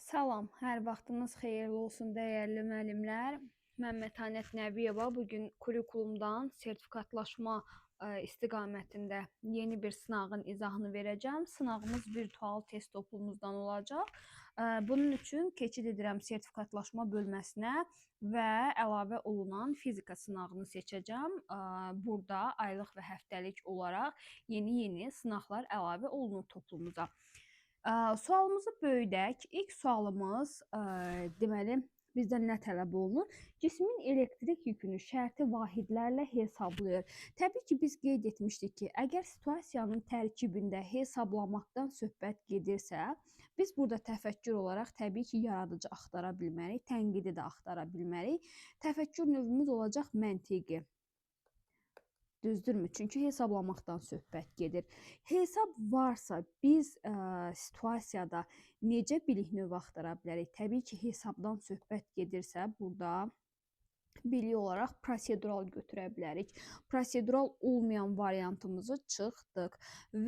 Salam, hər vaxtınız xeyirli olsun dəyərli müəllimlər. Mən Mətanət Nəbiyeva. Bugün kurikulumdan sertifikatlaşma istiqamətində yeni bir sınağın izahını verəcəm. Sınağımız virtual test toplumumuzdan olacaq. Bunun üçün keçid edirəm sertifikatlaşma bölməsinə və əlavə olunan fizika sınağını seçəcəm. Burada aylıq və həftəlik olaraq yeni sınaqlar əlavə olunur toplumumuza. Sualımızı böyüdək. İlk sualımız deməli bizdən nə tələb olunur? Cismin elektrik yükünü şərti vahidlərlə hesablayır. Təbii ki, biz qeyd etmişdik ki, əgər situasiyanın tərkibində hesablamaqdan söhbət gedirsə, biz burada təfəkkür olaraq təbii ki, yaradıcı axtara bilmərik, tənqidi də axtara bilmərik. Təfəkkür növümüz olacaq məntiqi. Düzdürmü? Çünki hesablamaqdan söhbət gedir. Hesab varsa biz situasiyada necə bilik növü axtara bilərik? Təbii ki, hesabdan söhbət gedirsə, burada bilik olaraq prosedural götürə bilərik. Prosedural olmayan variantımızı çıxdıq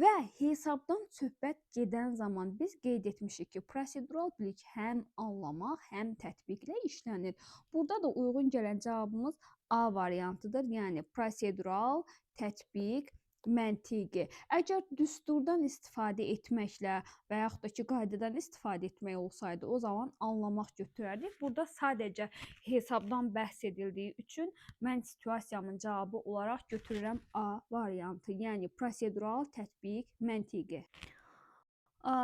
və hesabdan söhbət gedən zaman biz qeyd etmişik ki, prosedural bilik həm anlamaq, həm tətbiqlə işlənir. Burada da uyğun gələn cavabımız A variantıdır. Yəni prosedural, tətbiq, məntiqi. Əgər düsturdan istifadə etməklə və yaxud da ki, qaydadan istifadə etmək olsaydı, o zaman anlamaq götürərdik. Burada sadəcə hesabdan bəhs edildiyi üçün mən situasiyamın cavabı olaraq götürürəm A variantı. Yəni prosedural, tətbiq, məntiqi.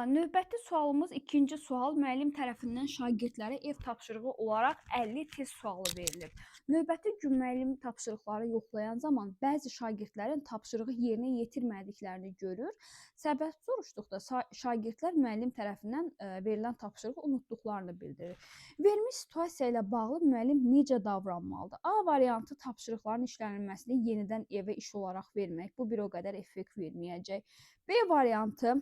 Növbəti sualımız ikinci sual. Müəllim tərəfindən şagirdlərə ev tapşırığı olaraq 50 test sualı verilib. Növbəti gün müəllim tapşırıqları yoxlayan zaman bəzi şagirdlərin tapşırığı yerinə yetirmədiklərini görür. Səbəb soruşduqda şagirdlər müəllim tərəfindən verilən tapşırığı unutduqlarını bildirir. Verilmiş situasiya ilə bağlı müəllim necə davranmalıdır? A variantı tapşırıqların işlənilməsini yenidən evə iş olaraq vermək. Bu bir o qədər effekt verməyəcək. B variantı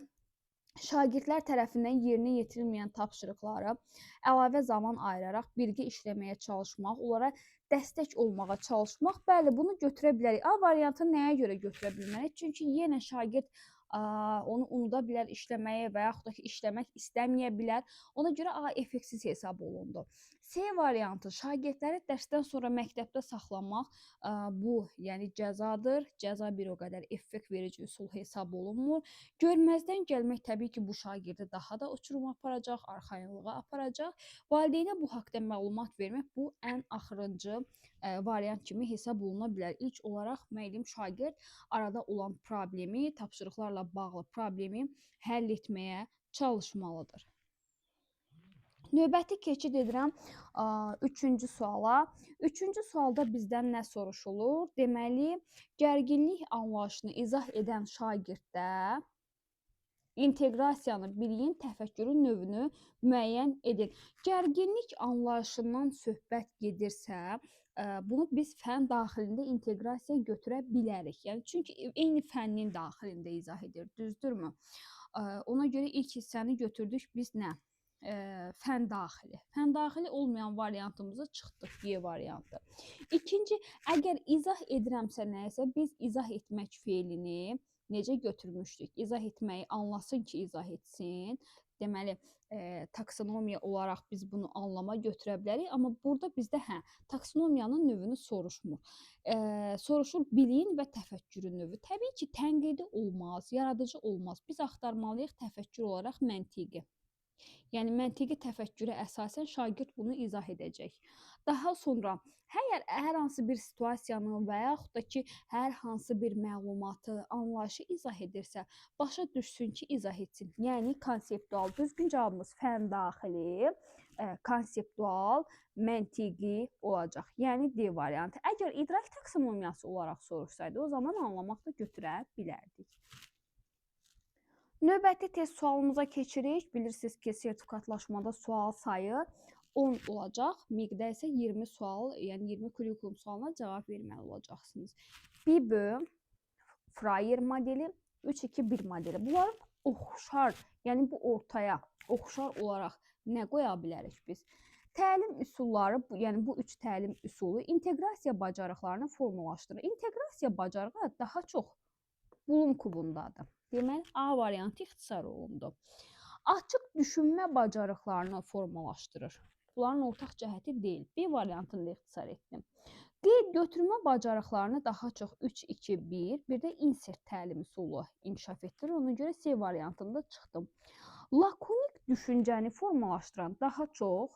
şagirdlər tərəfindən yerinə yetirilməyən tapşırıqları əlavə zaman ayıraraq birgə işləməyə çalışmaq, onlara dəstək olmağa çalışmaq. Bəli, bunu götürə bilərik. A variantını nəyə görə götürə bilmərik? Çünki yenə şagird onu unuda bilər işləməyə və yaxud da ki, işləmək istəməyə bilər. Ona görə A effektsiz hesab olundu. C variantı şagirdləri dərsdən sonra məktəbdə saxlamaq bu, yəni cəzadır. Cəza bir o qədər effekt verici üsul hesab olunmur. Görməzdən gəlmək təbii ki, bu şagirdi daha da uçuruma aparacaq, arxayınlığa aparacaq. Valideynə bu haqda məlumat vermək bu ən axırıncı variant kimi hesab oluna bilər. İlk olaraq müəllim şagird arada olan problemi, tapşırıqlarla bağlı problemi həll etməyə çalışmalıdır. Növbəti keçid edirəm üçüncü suala. Üçüncü sualda bizdən nə soruşulur? Deməli, gərginlik anlayışını izah edən şagirddə inteqrasiyanı, biliyin, təfəkkürün növünü müəyyən edin. Gərginlik anlayışından söhbət gedirsə, bunu biz fənn daxilində inteqrasiya götürə bilərik. Yəni, çünki eyni fənnin daxilində izah edir, düzdürmü? Ona görə ilk hissəni götürdük biz nə? Fənn daxili. Fənn daxili olmayan variantımızı çıxdıq, Y variantı. İkinci, əgər izah edirəmsə nəyəsə, biz izah etmək feilini necə götürmüşdük? İzah etməyi anlasın ki, izah etsin. Deməli, taksonomiya olaraq biz bunu anlama götürə bilərik. Amma burada bizdə taksonomiyanın növünü soruşmur. Soruşur biliyin və təfəkkürün növü. Təbii ki, tənqidi olmaz, yaradıcı olmaz. Biz axtarmalıyıq təfəkkür olaraq məntiqi. Yəni, məntiqi təfəkkürə əsasən şagird bunu izah edəcək. Daha sonra, hər hansı bir situasiyanı və yaxud da ki, hər hansı bir məlumatı, anlayışı izah edirsə, başa düşsün ki, izah etsin. Yəni, konseptual. Düzgün cavabımız fənn daxili, konseptual, məntiqi olacaq. Yəni, D variantı. Əgər idrak taksonomiyası olaraq soruşsaydı, o zaman anlamaq da götürə bilərdik. Növbəti test sualımıza keçirik. Bilirsiniz ki, sertifikatlaşmada sual sayı 10 olacaq. Miqdə isə 20 sual, yəni 20 kurikulum sualına cavab verməli olacaqsınız. BIBÖ, Fryer modeli, 3-2-1 modeli. Bunların oxşar, yəni bu ortaya oxşar olaraq nə qoya bilərik biz? Təlim üsulları, yəni bu 3 təlim üsulu inteqrasiya bacarıqlarını formalaşdırır. İnteqrasiya bacarığı daha çox Bloom kubundadır. Deməli, A variantı ixtisar olundu. Açıq düşünmə bacarıqlarını formalaşdırır. Bunların ortaq cəhəti deyil. B variantını da ixtisar etdim. Qeyd götürmə bacarıqlarını daha çox 3-2-1, bir də insert təlim üsulu inkişaf etdirir. Ona görə C variantında çıxdım. Lakonik düşüncəni formalaşdıran daha çox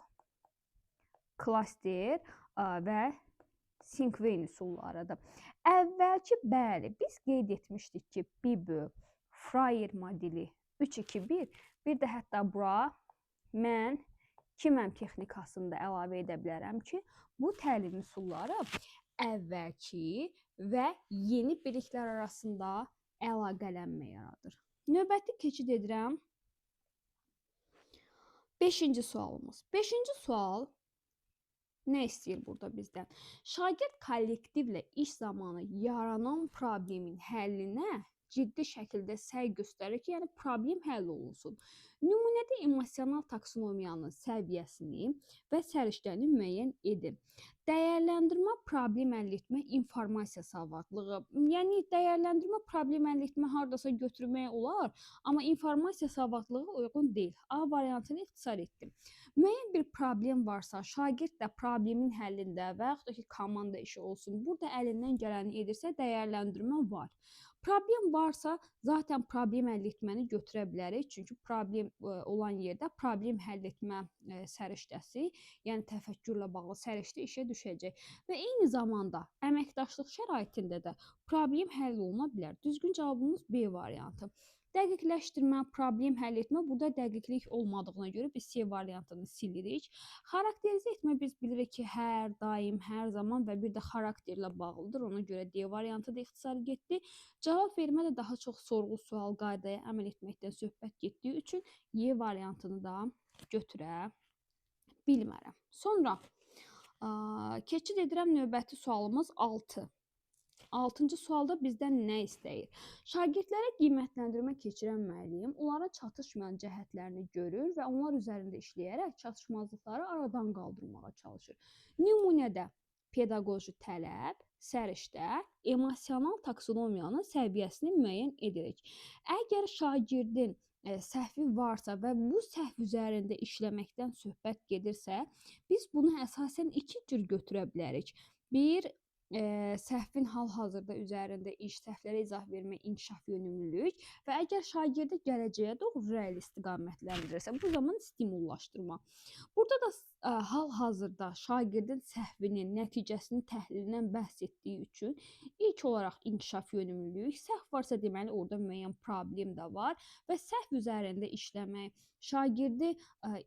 klaster və Sinkveyn üsullarıdır. Əvvəlki bəli, biz qeyd etmişdik ki, Bibu, Freyer modeli 3-2-1, bir də hətta bura mən kiməm texnikasını da əlavə edə bilərəm ki, bu təlim üsulları əvvəlki və yeni biliklər arasında əlaqələnmə yaradır. Növbəti keçid edirəm. 5-ci sualımız. 5-ci sual nə istəyir burada bizdən? Şagird kollektivlə iş zamanı yaranan problemin həllinə ciddi şəkildə səy göstərir ki, yəni problem həll olunsun. Nümunədə emosional taksonomiyanın səviyyəsini və səriştəni müəyyən edin. Dəyərləndirmə, problem əldə etmə, informasiya savadlığı. Yəni dəyərləndirmə, problem əldə etmə hardasa götürmək olar, amma informasiya savadlığı uyğun deyil. A variantını ixtisar etdim. Müəyyən bir problem varsa, şagird də problemin həllində və yaxud da ki, komanda işi olsun, burada əlindən gələni edirsə, dəyərləndirmə var. Problem varsa, zaten problem əldə etməni götürə bilərik. Çünki problem olan yerdə problem həll etmə səriştəsi, yəni təfəkkürlə bağlı səriştə işə düşəcək. Və eyni zamanda əməkdaşlıq şəraitində də problem həll oluna bilər. Düzgün cavabımız B variantı. Dəqiqləşdirmə, problem həll etmə, burada dəqiqlik olmadığına görə biz C variantını silirik. Xarakterizə etmə biz bilirik ki, hər, daim, hər zaman və bir də xarakterlə bağlıdır. Ona görə D variantı da ixtisar getdi. Cavab vermə də daha çox sorğu sual qaydaya əməl etməkdən söhbət getdiyi üçün Y variantını da götürə bilmərəm. Sonra keçid edirəm növbəti sualımız 6. 6-cı sualda bizdən nə istəyir? Şagirdlərə qiymətləndirmə keçirən müəllim onlara çatışmayan cəhətlərini görür və onlar üzərində işləyərək çatışmazlıqları aradan qaldırmağa çalışır. Nümunədə pedaqoji tələb, səriştə, emosional taksonomiyanın səviyyəsini müəyyən edirik. Əgər şagirdin səhvi varsa və bu səhv üzərində işləməkdən söhbət gedirsə, biz bunu əsasən iki cür götürə bilərik. Bir, səhvin hal-hazırda üzərində iş, səhvlərə izah vermə, inkişaf yönümlülük və əgər şagirdi gələcəyə doğru rəyli istiqamətləndirirsə, bu zaman stimullaşdırma. Burada da hal-hazırda şagirdin səhvinin, nəticəsinin təhlilindən bəhs etdiyi üçün ilk olaraq inkişaf yönümlülük, səhv varsa deməli orada müəyyən problem də var və səhv üzərində işləmək, şagirdi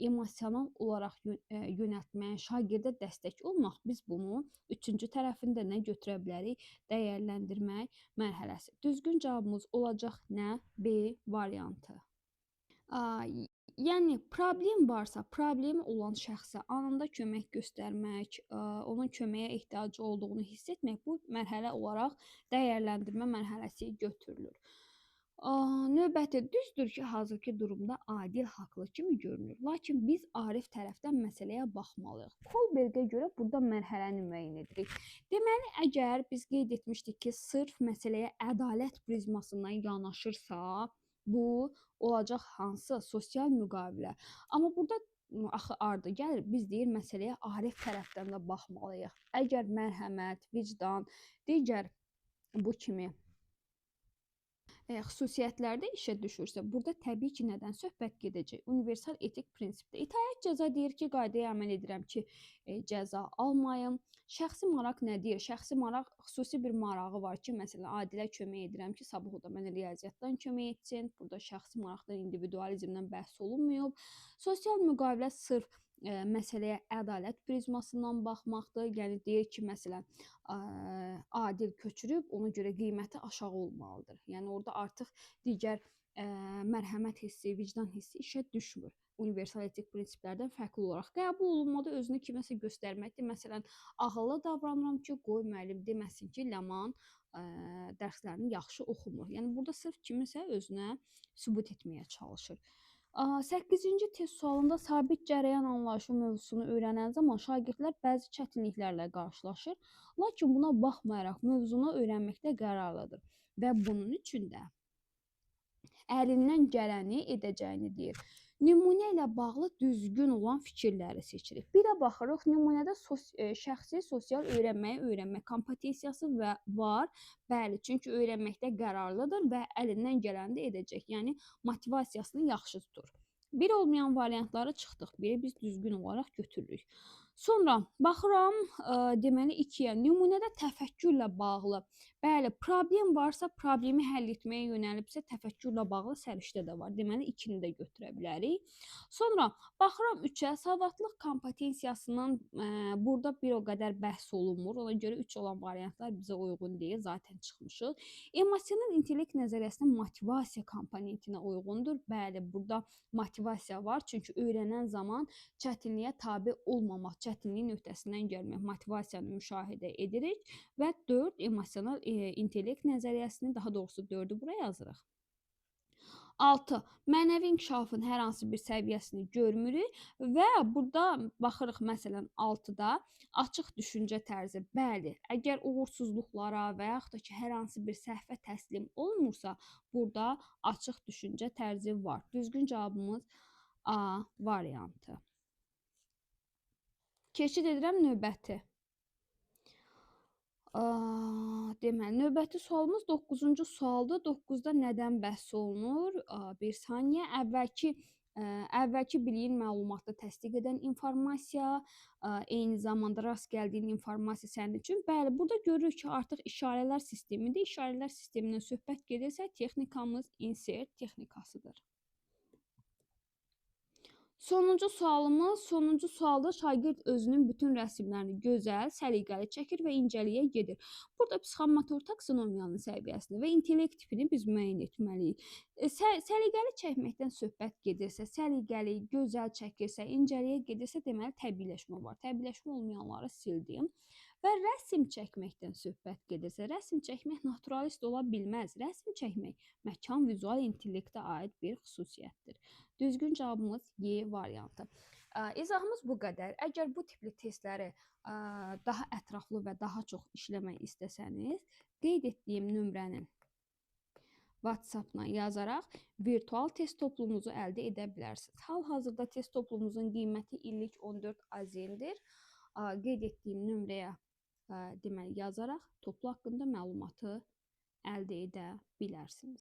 emosional olaraq yönəltmək, şagirdə dəstək olmaq, biz bunu üçüncü tərəfində nə götürə bilərik? Dəyərləndirmək mərhələsi. Düzgün cavabımız olacaq nə? B variantı. Yəni problem varsa, problemi olan şəxsə anında kömək göstərmək, onun köməyə ehtiyacı olduğunu hiss etmək bu mərhələ olaraq dəyərləndirmə mərhələsi götürülür. Növbəti, düzdür ki, hazırki durumda adil haqlı kimi görünür. Lakin biz Arif tərəfdən məsələyə baxmalıyıq. Kohlbergə görə burada mərhələni müəyyən edirik. Deməli, əgər biz qeyd etmişdik ki, sırf məsələyə ədalət prizmasından yanaşırsa, bu olacaq hansı? Sosial müqavilə. Amma burada axı ardı gəlir, biz deyir məsələyə Arif tərəfdən də baxmalıyıq. Əgər mərhəmət, vicdan, digər bu kimi xüsusiyyətlərdə işə düşürsə, burada təbii ki, nədən söhbət gedəcək? Universal etik prinsipdə. İtaət cəza deyir ki, qaydaya əməl edirəm ki, cəza almayım. Şəxsi maraq nə deyir? Şəxsi maraq xüsusi bir marağı var ki, məsələn, Adilə kömək edirəm ki, sabah o da mənə riyaziyyatdan kömək etsin. Burada şəxsi maraqdan, individualizmdən bəhs olunmuyor. Sosial müqavilə sırf məsələyə ədalət prizmasından baxmaqdır. Yəni deyir ki, məsələn, adil köçürüb, ona görə qiyməti aşağı olmalıdır. Yəni orada artıq digər mərhəmət hissi, vicdan hissi işə düşmür. Universal etik prinsiplərdən fərqli olaraq qəbul olunmada özünü kiməsə göstərməkdir. Məsələn, ağıllı davranıram ki, qoy müəllim deməsin ki, Ləman dərslərini yaxşı oxumur. Yəni burada sırf kimisə özünə sübut etməyə çalışır. 8-ci test sualında sabit cərəyan anlayışı mövzusunu öyrənən zaman şagirdlər bəzi çətinliklərlə qarşılaşır. Lakin buna baxmayaraq mövzunu öyrənməkdə qərarlıdır və bunun üçün də əlindən gələni edəcəyini deyir. Nümunə ilə bağlı düzgün olan fikirləri seçirik. Bir də baxırıq, nümunədə şəxsi sosial öyrənmə kompetensiyası var. Bəli, çünki öyrənməkdə qərarlıdır və əlindən gələni də edəcək. Yəni motivasiyasını yaxşı tutur. Bir olmayan variantları çıxdıq. Biri biz düzgün olaraq götürürük. Sonra baxıram, deməli 2-yə. Nümunədə təfəkkürlə bağlı. Bəli, problem varsa, problemi həll etməyə yönəlibsə, təfəkkürlə bağlı səriştə də var. Deməli 2-ni də götürə bilərik. Sonra baxıram 3-ə. Savadlıq kompetensiyasının burada bir o qədər bəhs olunmur. Ona görə 3 olan variantlar bizə uyğun deyil. Zaten çıxmışıq. Emosional intellekt nəzəriyyəsinin motivasiya komponentinə uyğundur. Bəli, burada motivasiya var. Çünki öyrənən zaman çətinliyə tabe olmamaq, çətinliyin öhdəsindən gəlmək motivasiyanı müşahidə edirik və 4 emosional intellekt nəzəriyyəsini, daha doğrusu 4-ü buraya yazırıq. 6. Mənəvi inkişafın hər hansı bir səviyyəsini görmürük və burada baxırıq məsələn 6-da açıq düşüncə tərzi. Bəli, əgər uğursuzluqlara və yaxud da ki, hər hansı bir səhvə təslim olmursa, burada açıq düşüncə tərzi var. Düzgün cavabımız A variantı. Keçid edirəm növbəti. Deməli, növbəti sualımız 9-cu sualdır. 9-da nədən bəhs olunur? Bir saniyə. Əvvəlki biliyin məlumatı təsdiq edən informasiya, eyni zamanda rast gəldiyin informasiya sənin üçün. Bəli, burada görürük ki, artıq işarələr sistemidir. İşarələr sistemindən söhbət gedirsə, texnikamız insert texnikasıdır. Sonuncu sualda şagird özünün bütün rəsmlərini gözəl, səliqəli çəkir və incəliyə gedir. Burada psixomotor taksonomiyanın səviyyəsini və intellekt tipini biz müəyyən etməliyik. Səliqəli çəkməkdən söhbət gedirsə, səliqəli, gözəl çəkirsə, incəliyə gedirsə, deməli təbiiləşmə var. Təbiiləşmə olmayanları sildim. Və rəsm çəkməkdən söhbət gedirsə, rəsm çəkmək naturalist ola bilməz. Rəsm çəkmək məkan vizual intellektə aid bir xüsusiyyətdir. Düzgün cavabımız Y variantı. İzahımız bu qədər. Əgər bu tipli testləri daha ətraflı və daha çox işləmək istəsəniz, qeyd etdiyim nömrənin WhatsApp-na yazaraq virtual test toplumunuzu əldə edə bilərsiniz. Hal-hazırda test toplumumuzun qiyməti illik 14 azendir. Qeyd etdiyim nömrəyə deməli yazaraq toplu haqqında məlumatı əldə edə bilərsiniz.